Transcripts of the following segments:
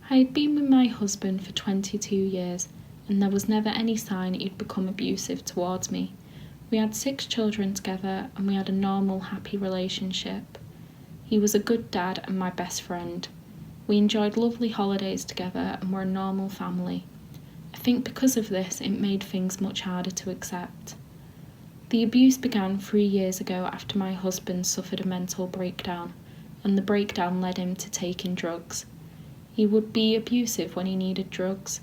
I had been with my husband for 22 years, and there was never any sign he'd become abusive towards me. We had 6 children together, and we had a normal, happy relationship. He was a good dad and my best friend. We enjoyed lovely holidays together and were a normal family. I think because of this, it made things much harder to accept. The abuse began 3 years ago after my husband suffered a mental breakdown, and the breakdown led him to taking drugs. He would be abusive when he needed drugs.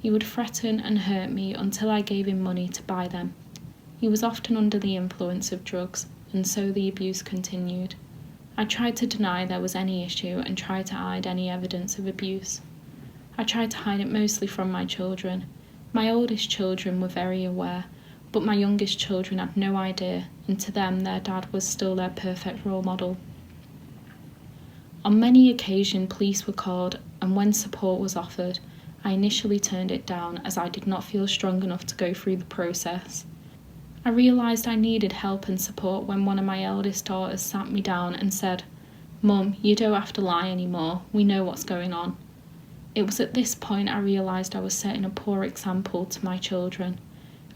He would threaten and hurt me until I gave him money to buy them. He was often under the influence of drugs, and so the abuse continued. I tried to deny there was any issue and tried to hide any evidence of abuse. I tried to hide it mostly from my children. My oldest children were very aware, but my youngest children had no idea, and to them their dad was still their perfect role model. On many occasions police were called, and when support was offered, I initially turned it down as I did not feel strong enough to go through the process. I realised I needed help and support when one of my eldest daughters sat me down and said, "Mum, you don't have to lie anymore, we know what's going on." It was at this point I realised I was setting a poor example to my children.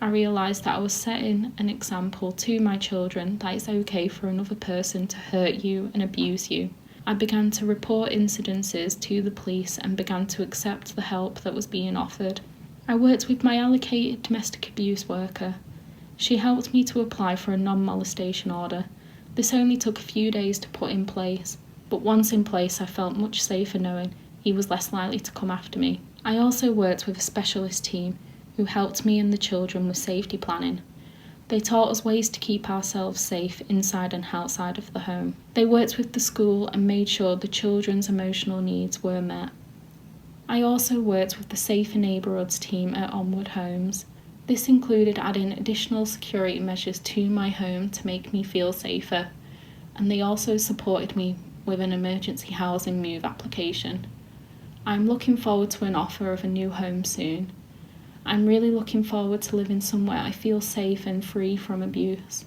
I realised that I was setting an example to my children that it's okay for another person to hurt you and abuse you. I began to report incidences to the police and began to accept the help that was being offered. I worked with my allocated domestic abuse worker. She helped me to apply for a non-molestation order. This only took a few days to put in place, but once in place I felt much safer knowing he was less likely to come after me. I also worked with a specialist team who helped me and the children with safety planning. They taught us ways to keep ourselves safe inside and outside of the home. They worked with the school and made sure the children's emotional needs were met. I also worked with the Safer Neighbourhoods team at Onward Homes. This included adding additional security measures to my home to make me feel safer, and they also supported me with an emergency housing move application. I'm looking forward to an offer of a new home soon. I'm really looking forward to living somewhere I feel safe and free from abuse.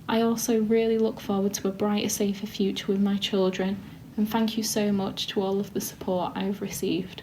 I also really look forward to a brighter, safer future with my children, and thank you so much to all of the support I've received.